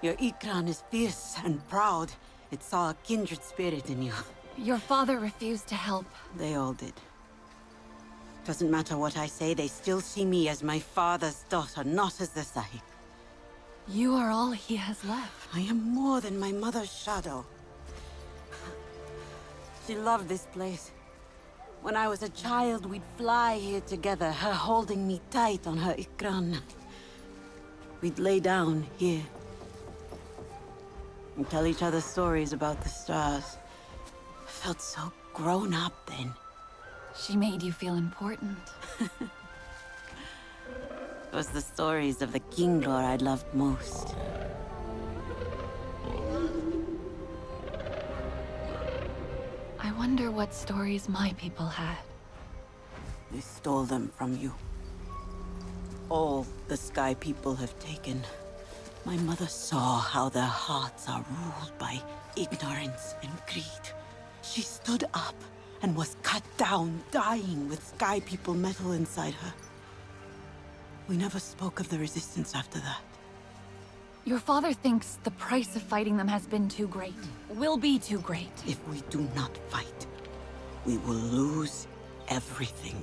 Your Ikran is fierce and proud. It saw a kindred spirit in you. Your father refused to help. They all did. Doesn't matter what I say, they still see me as my father's daughter, not as the Sahib. You are all he has left. I am more than my mother's shadow. She loved this place. When I was a child, we'd fly here together, her holding me tight on her Ikran. We'd lay down here and tell each other stories about the stars. I felt so grown up then. She made you feel important. It was the stories of the King Lore I loved most. I wonder what stories my people had. They stole them from you. All the Sky people have taken. My mother saw how their hearts are ruled by ignorance and greed. She stood up and was cut down, dying with Sky people metal inside her. We never spoke of the resistance after that. Your father thinks the price of fighting them has been too great. Will be too great. If we do not fight, we will lose everything.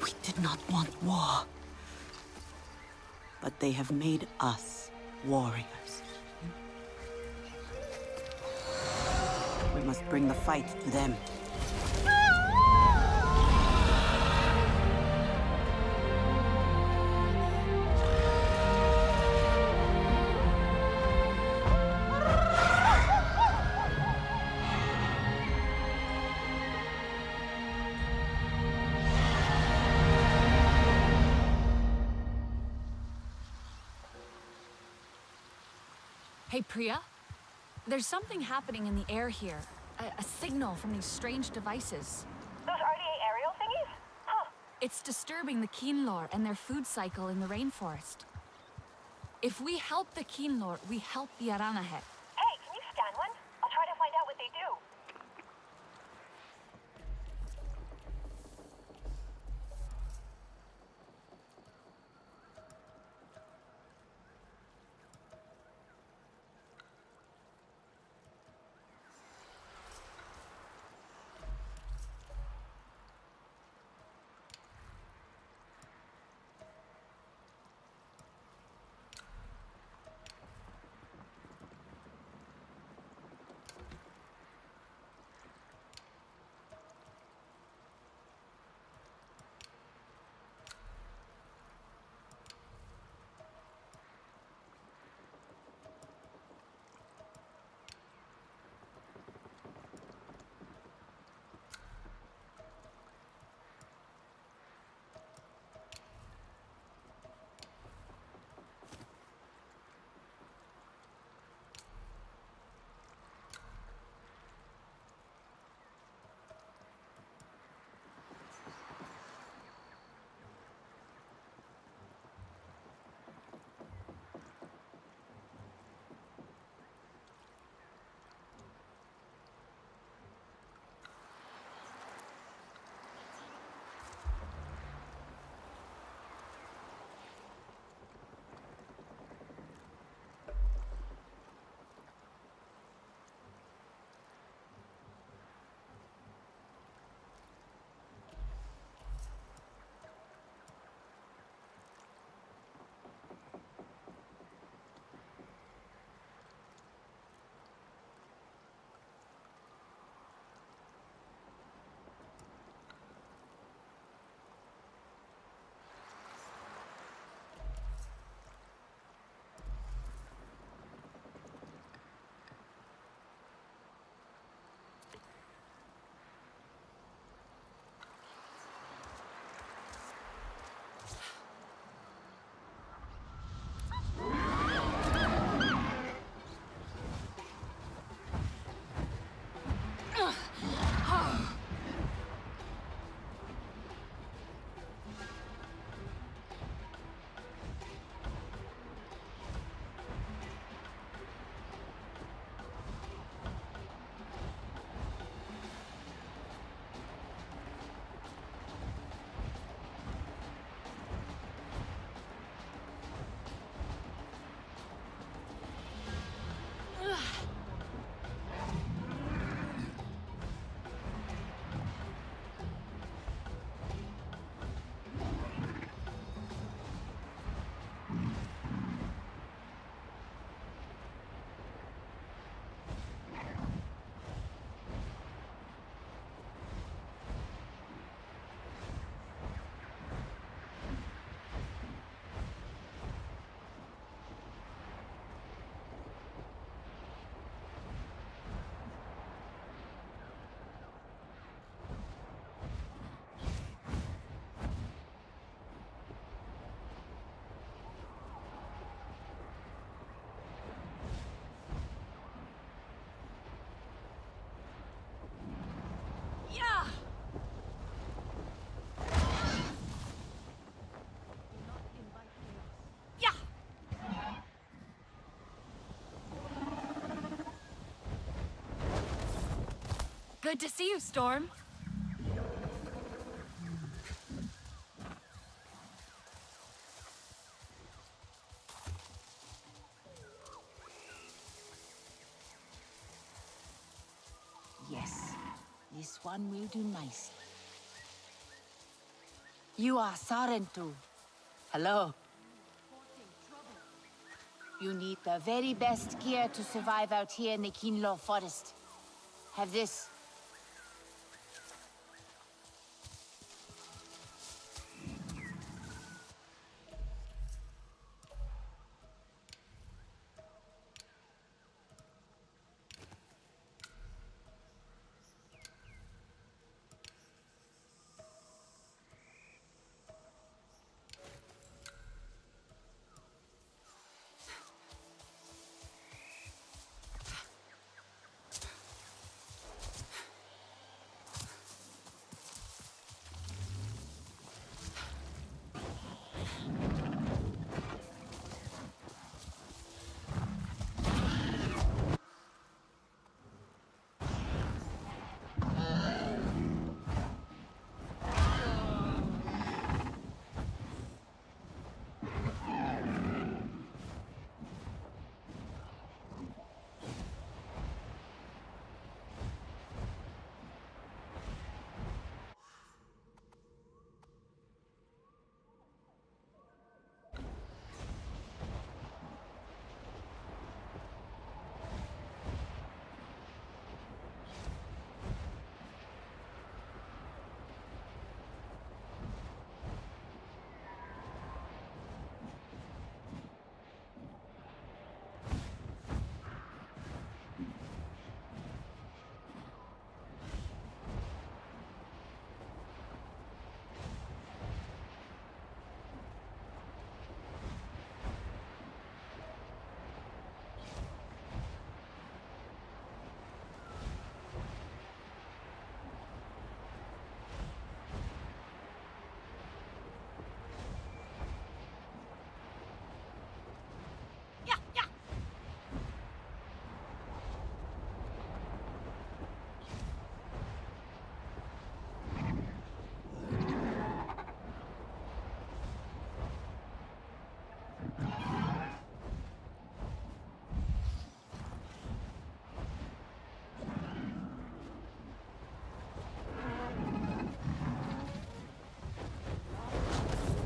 We did not want war. But they have made us warriors. We must bring the fight to them. Hey, Priya? There's something happening in the air here. A signal from these strange devices. Those RDA aerial thingies? Huh. It's disturbing the Kinlor and their food cycle in the rainforest. If we help the Kinlor, we help the Aranahet. Hey, can you scan one? I'll try to find out what they do. Good to see you, Storm. Yes, this one will do nicely. You are Sarentu. Hello. You need the very best gear to survive out here in the Kinlo forest. Have this.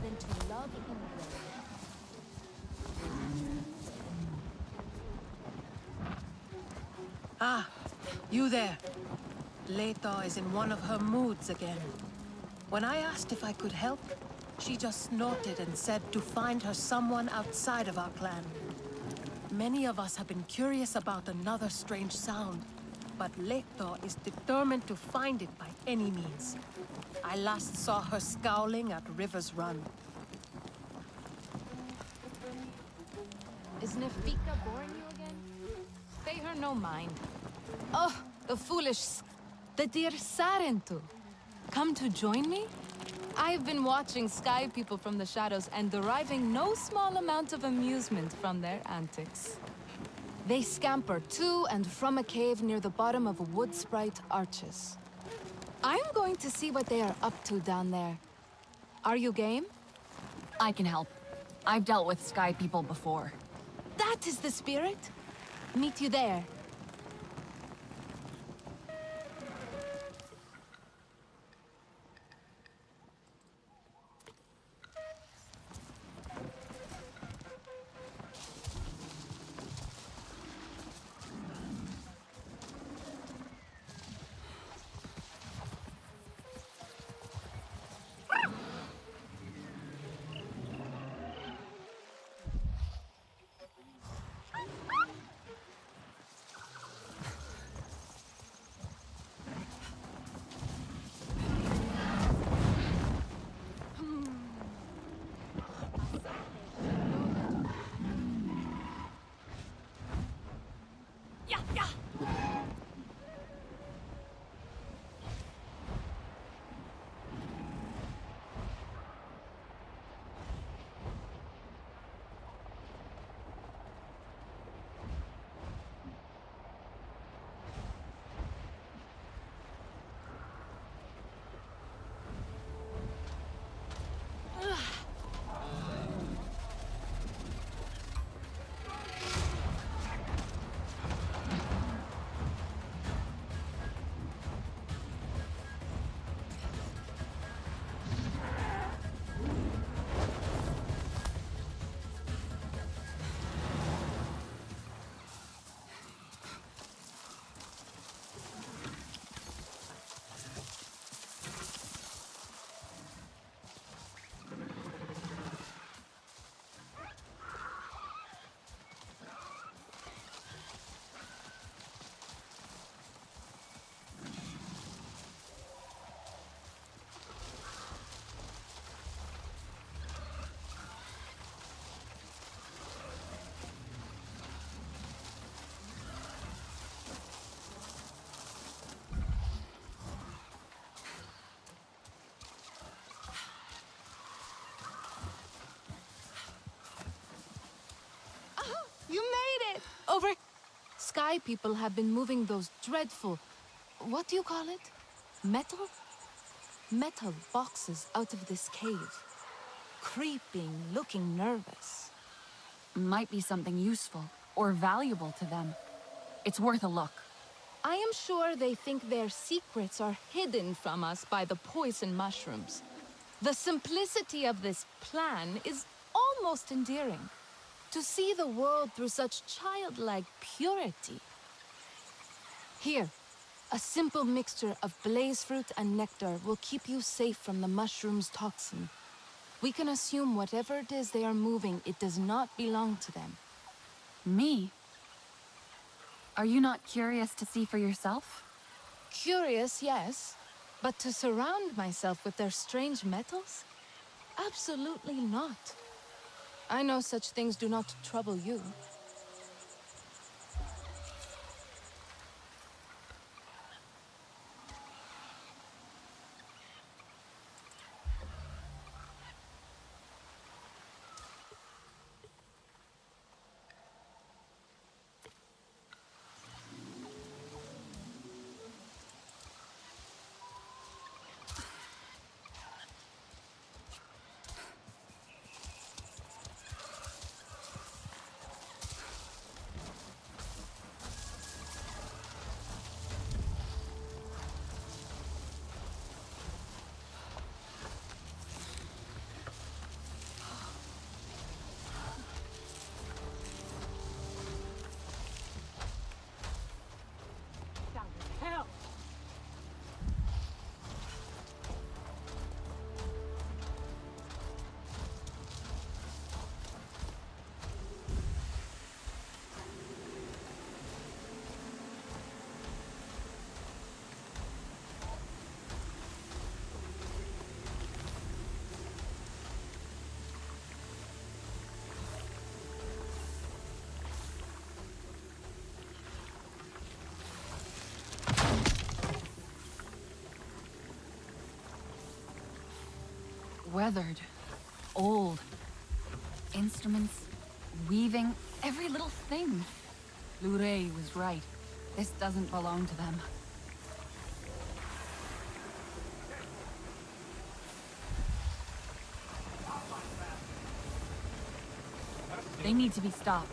Than to love in Ah, you there. Leto is in one of her moods again. When I asked if I could help, she just snorted and said to find her someone outside of our clan. Many of us have been curious about another strange sound, but Leto is determined to find it by any means. I last saw her scowling at River's Run. Is Nefika boring you again? Pay her no mind. Oh, the the dear Sarentu. Come to join me? I've been watching sky people from the shadows and deriving no small amount of amusement from their antics. They scamper to and from a cave near the bottom of wood sprite arches. I'm going to see what they are up to down there. Are you game? I can help. I've dealt with sky people before. That is the spirit. Meet you there. over. Sky people have been moving those dreadful... What do you call it? Metal? Metal boxes out of this cave. Creeping, looking nervous. Might be something useful or valuable to them. It's worth a look. I am sure they think their secrets are hidden from us by the poison mushrooms. The simplicity of this plan is almost endearing. To see the world through such childlike purity. Here, a simple mixture of blaze fruit and nectar will keep you safe from the mushroom's toxin. We can assume whatever it is they are moving, it does not belong to them. Me? Are you not curious to see for yourself? Curious, yes. But to surround myself with their strange metals? Absolutely not. I know such things do not trouble you. Weathered. Old. Instruments. Weaving. Every little thing. Lure was right. This doesn't belong to them. They need to be stopped.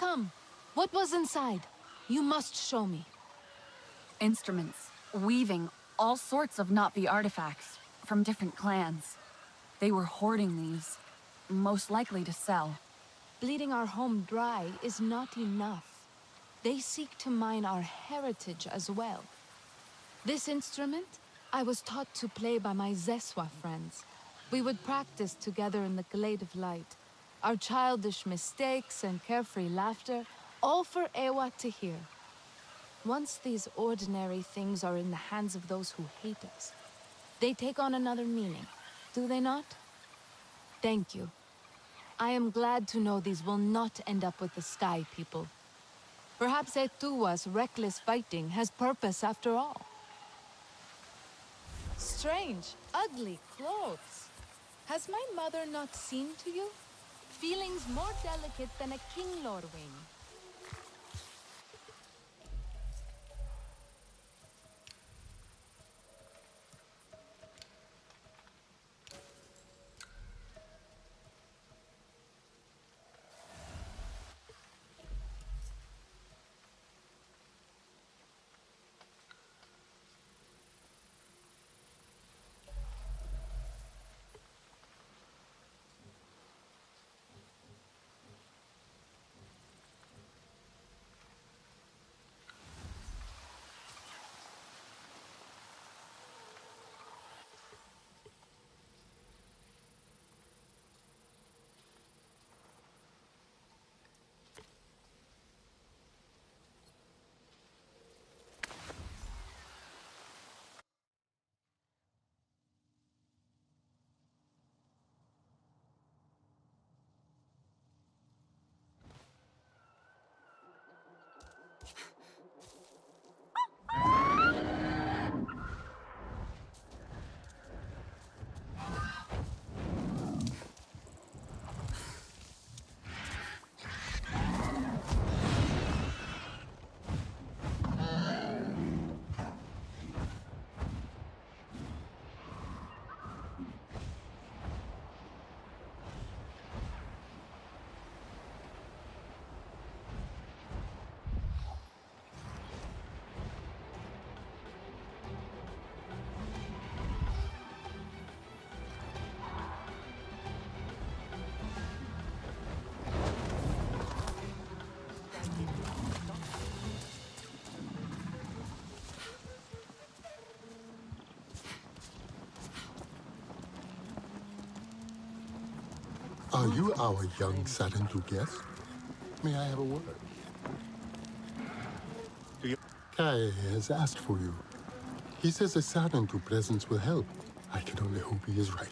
Come. What was inside? You must show me. Instruments, weaving, all sorts of Na'vi artifacts from different clans. They were hoarding these, most likely to sell. Bleeding our home dry is not enough. They seek to mine our heritage as well. This instrument, I was taught to play by my Zeswa friends. We would practice together in the glade of light. Our childish mistakes and carefree laughter, all for Ewa to hear. Once these ordinary things are in the hands of those who hate us, they take on another meaning, do they not? Thank you. I am glad to know these will not end up with the Sky People. Perhaps Etua's reckless fighting has purpose after all. Strange, ugly clothes. Has my mother not seen to you? Feelings more delicate than a kinglor wing. Are you our young Sarantu guest? May I have a word? Kai has asked for you. He says a Sarantu presence will help. I can only hope he is right.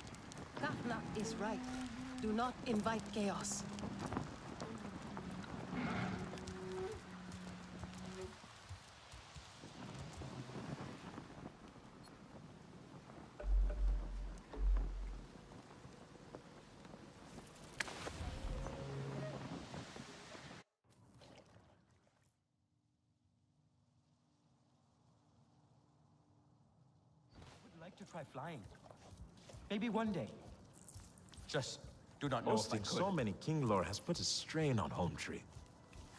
Kafna is right. Do not invite chaos. To try flying. Maybe one day. Just do not know if I Hosting could. so many king lore has put a strain on Home Tree.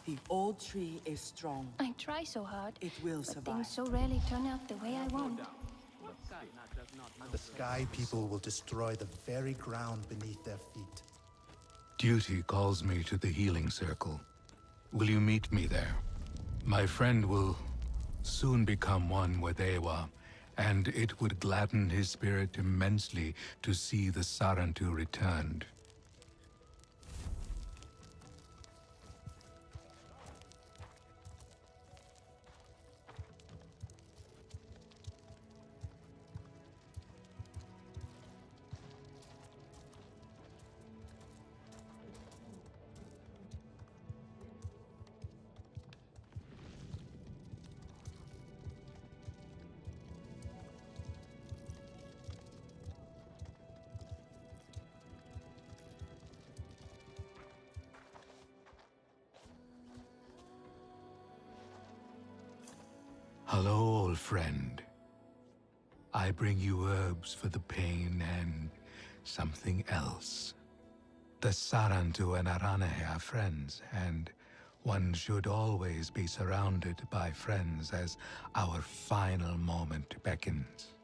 The old tree is strong. I try so hard. It will but survive. things so rarely turn out the way I want. The Sky People will destroy the very ground beneath their feet. Duty calls me to the healing circle. Will you meet me there? My friend will soon become one with Ewa, and it would gladden his spirit immensely to see the Sarantu returned. Hello, old friend. I bring you herbs for the pain and something else. The Sarantu and Aranahe are friends, and One should always be surrounded by friends as our final moment beckons.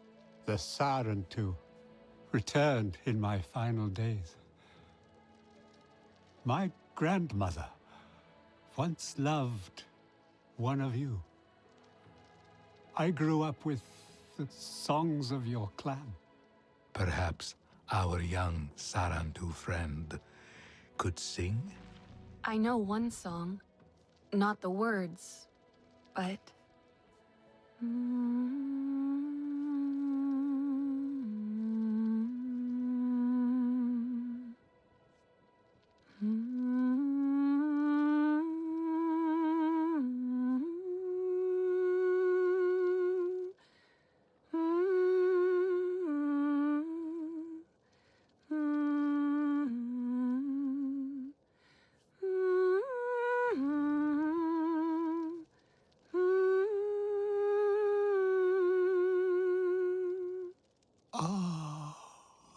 The Sarentu returned in my final days. My grandmother once loved one of you. I grew up with the songs of your clan. Perhaps our young Sarantu friend could sing? I know one song. Not the words, but...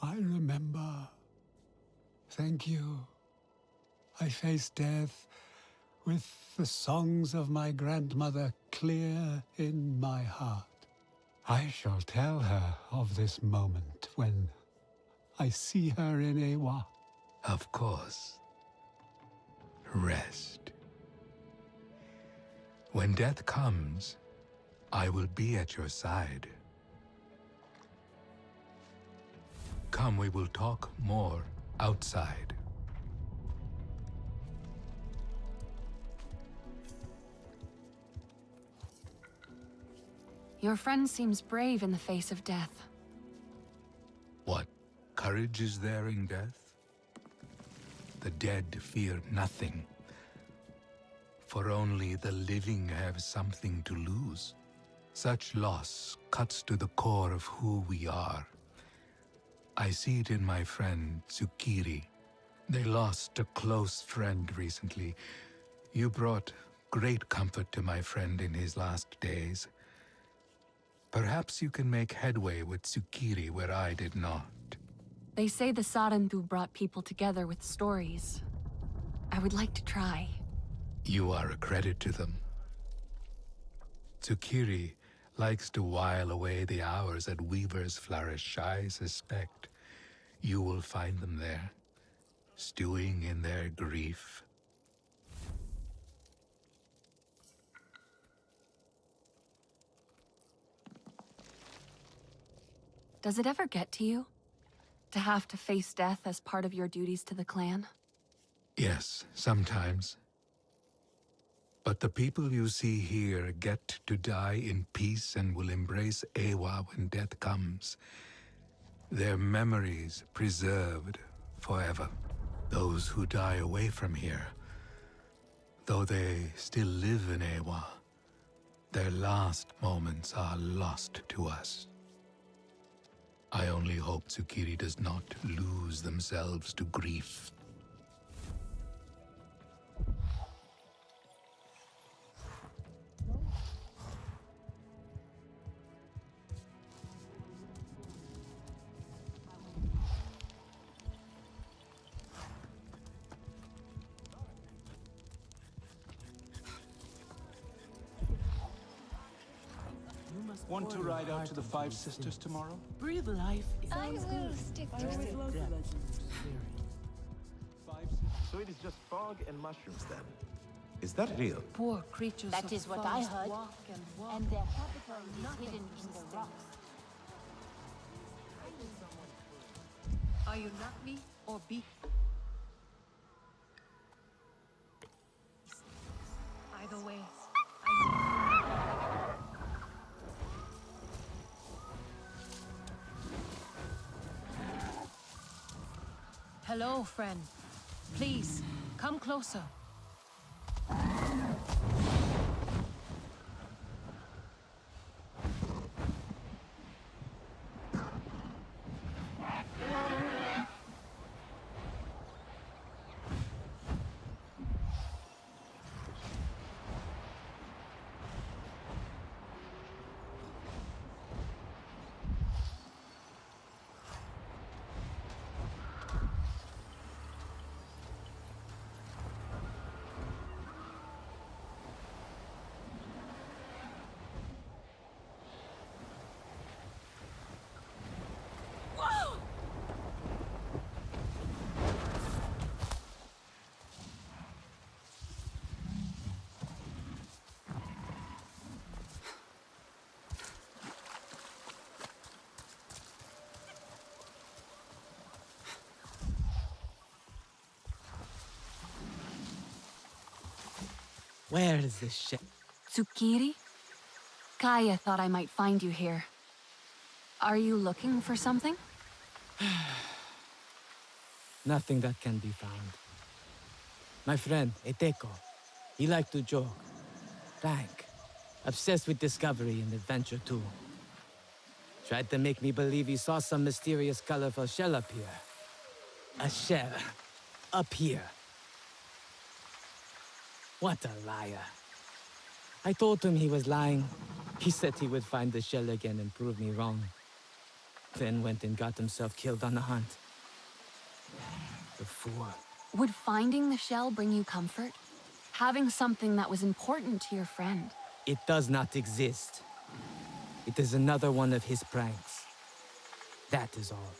I remember. Thank you. I faced death with the songs of my grandmother clear in my heart. I shall tell her of this moment when I see her in Ewa. Of course. Rest. When death comes, I will be at your side. Come, we will talk more outside. Your friend seems brave in the face of death. What courage is there in death? The dead fear nothing, for only the living have something to lose. Such loss cuts to the core of who we are. I see it in my friend Tsukiri. They lost a close friend recently. You brought great comfort to my friend in his last days. Perhaps you can make headway with Tsukiri where I did not. They say the Sarentu brought people together with stories. I would like to try. You are a credit to them. Tsukiri likes to while away the hours at Weaver's Flourish. I suspect you will find them there, stewing in their grief. Does it ever get to you? To have to face death as part of your duties to the clan? Yes, sometimes. But the people you see here get to die in peace and will embrace Ewa when death comes. Their memories preserved forever. Those who die away from here, though they still live in Ewa, their last moments are lost to us. I only hope Tsukiri does not lose themselves to grief. Want to ride out to the Five Sisters tomorrow? Breathe life. I will stick to it. So it is just fog and mushrooms then. Is that real? Poor creatures That of is what I forest heard. walk and walk. And their capital is hidden in the rocks. Are you not me or be? Either way, Hello, friend. Please, come closer. Where is this shell? Tsukiri? Kaya thought I might find you here. Are you looking for something? Nothing that can be found. My friend, Eteko, he liked to joke. Frank, obsessed with discovery and adventure too. Tried to make me believe he saw some mysterious, colorful shell up here. A shell. Up here. What a liar. I told him he was lying. He said he would find the shell again and prove me wrong. Then went and got himself killed on the hunt. The fool. Would finding the shell bring you comfort? Having something that was important to your friend? It does not exist. It is another one of his pranks. That is all.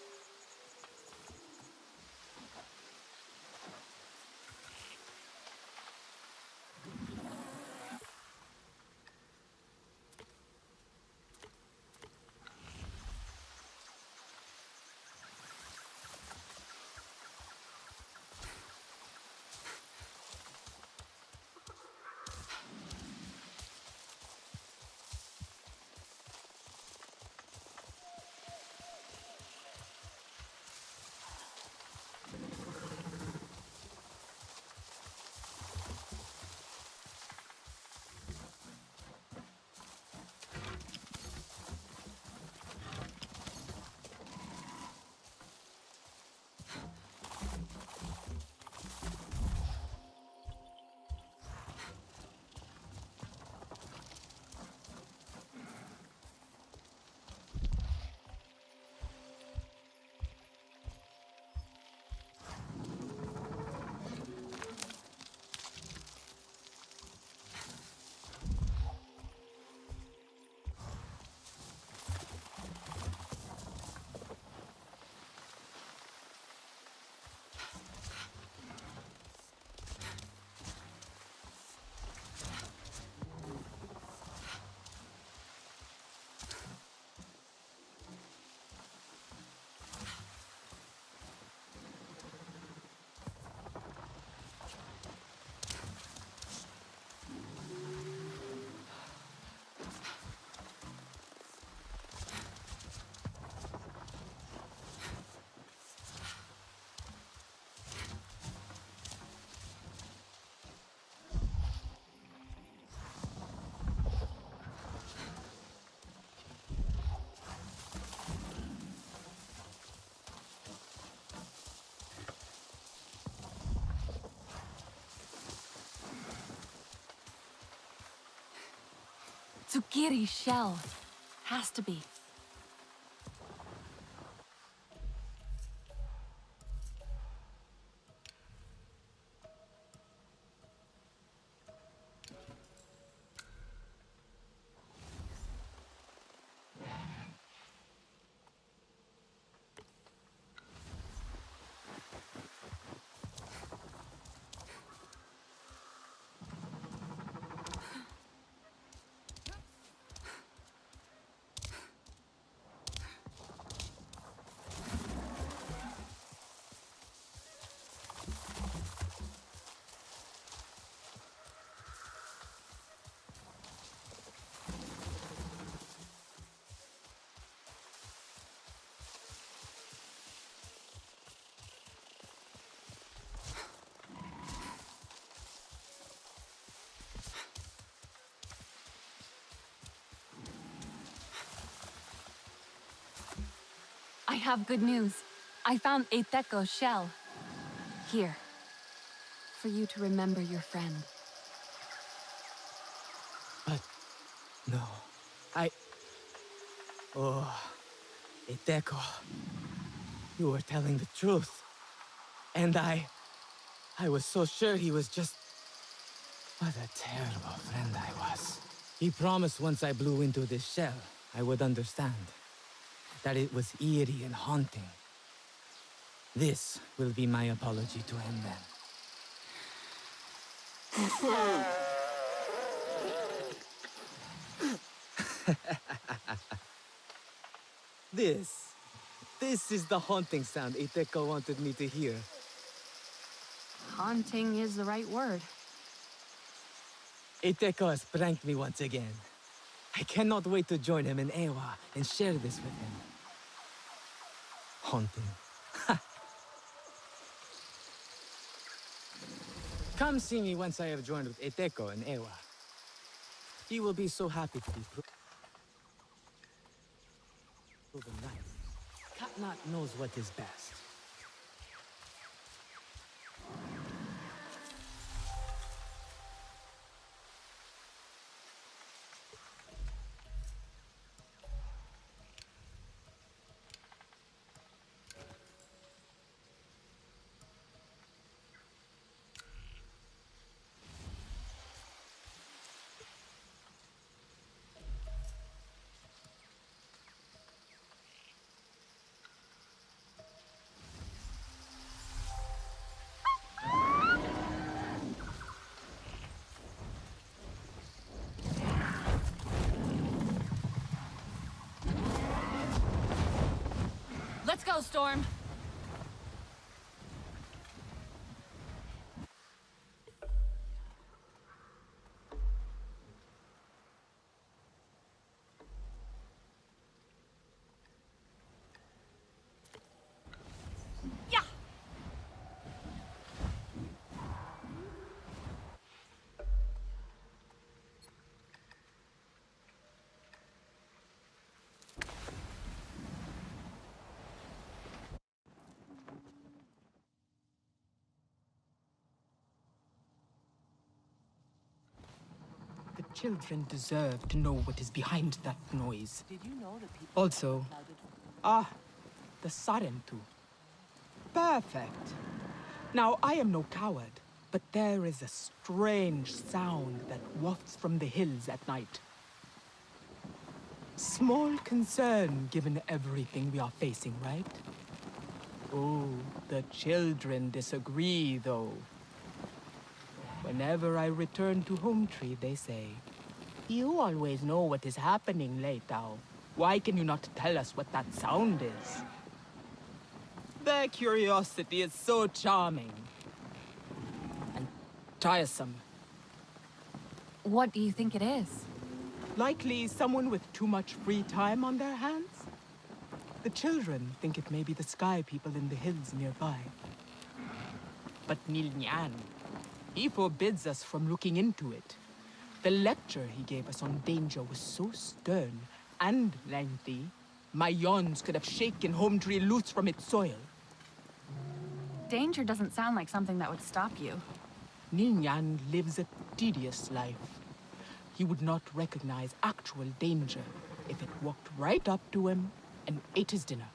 Tsukiri's shell. Has to be. I have good news. I found Eiteko's shell. Here. For you to remember your friend. But... no. Oh... Eteko... You were telling the truth. And I was so sure he was just... What a terrible friend I was. He promised once I blew into this shell, I would understand. That it was eerie and haunting. This will be my apology to him then. This is the haunting sound Iteko wanted me to hear. Haunting is the right word. Iteko has pranked me once again. I cannot wait to join him in Ewa and share this with him. Haunting. Come see me once I have joined with Iteko in Ewa. He will be so happy to be proven right. Katnat knows what is best. Let's go, Storm. The children deserve to know what is behind that noise. Did you know the people Also, the Sarentu. Perfect. Now, I am no coward, but there is a strange sound that wafts from the hills at night. Small concern given everything we are facing, right? Oh, the children disagree, though. Whenever I return to Home Tree, they say, "You always know what is happening, Leitao. Why can you not tell us what that sound is?" Their curiosity is so charming. And tiresome. What do you think it is? Likely someone with too much free time on their hands? The children think it may be the sky people in the hills nearby. But Nilnyan, he forbids us from looking into it. The lecture he gave us on danger was so stern and lengthy, my yawns could have shaken Home Tree loose from its soil. Danger doesn't sound like something that would stop you. Nilnyan lives a tedious life. He would not recognize actual danger if it walked right up to him and ate his dinner.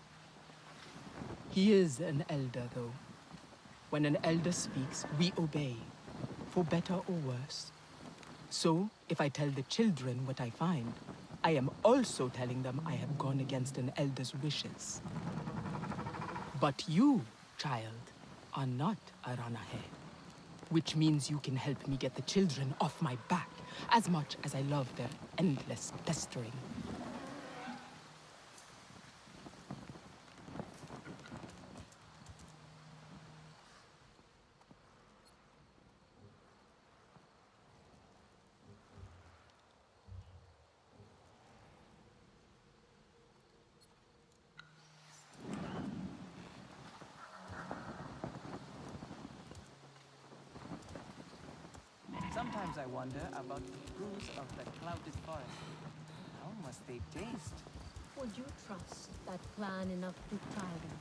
He is an elder, though. When an elder speaks, we obey, for better or worse. So, if I tell the children what I find, I am also telling them I have gone against an elder's wishes. But you, child, are not a Ranahe, which means you can help me get the children off my back, as much as I love their endless pestering. Sometimes I wonder about the fruits of the clouded forest. How must they taste? Would you trust that plan enough to try them?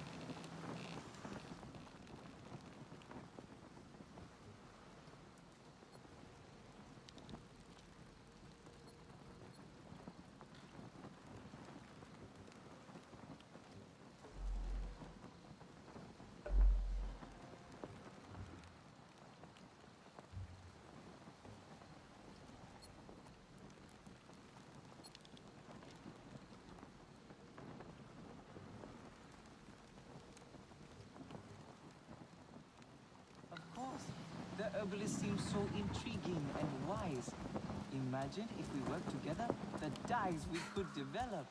The herbalist seems so intriguing and wise. Imagine if we worked together, the dyes we could develop.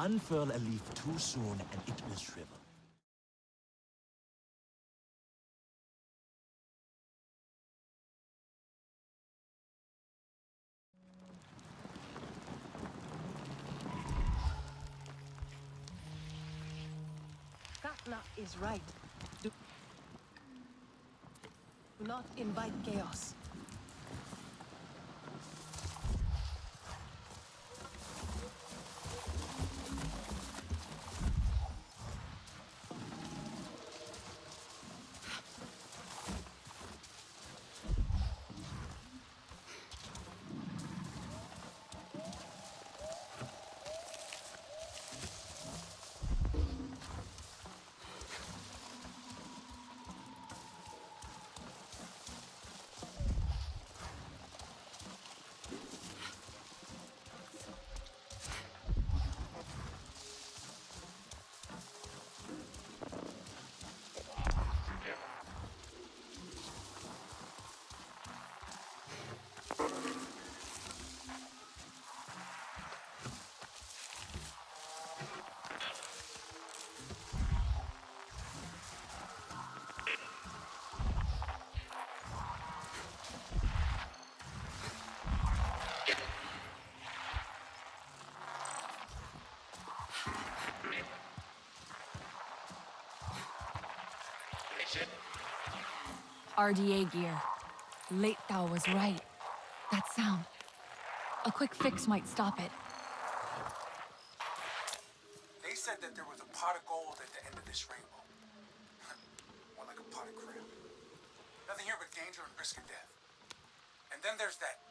Unfurl a leaf too soon and it will shrivel. Katna is right. Do not invite chaos. RDA gear. Leitao was right. That sound. A quick fix might stop it. They said that there was a pot of gold at the end of this rainbow. More like a pot of crap. Nothing here but danger and risk of death. And then there's that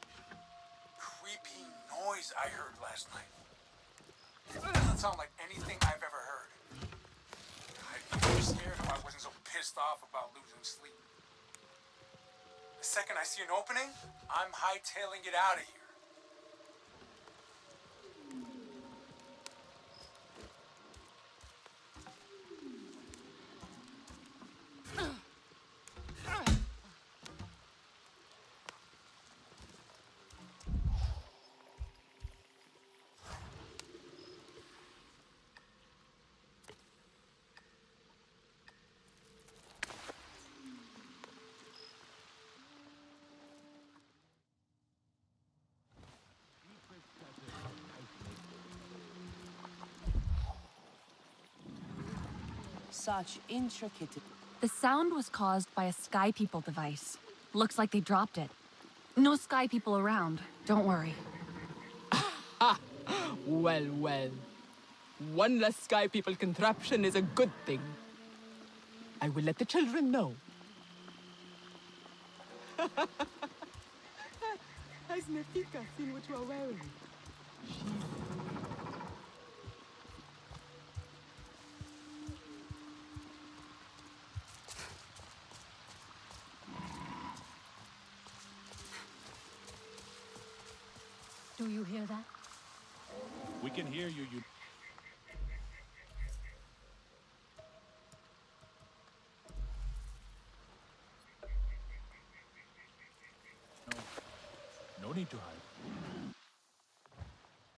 creepy noise I heard last night. It doesn't sound like anything I've ever heard. I'd be too scared if I wasn't so pissed off about losing sleep. The second I see an opening, I'm hightailing it out of here. Such intricate. The sound was caused by a Sky People device. Looks like they dropped it. No Sky People around, don't worry. Well, well. One less Sky People contraption is a good thing. I will let the children know. Has Nefika seen what you are wearing? Do you hear that? We can hear you, you... No need to hide.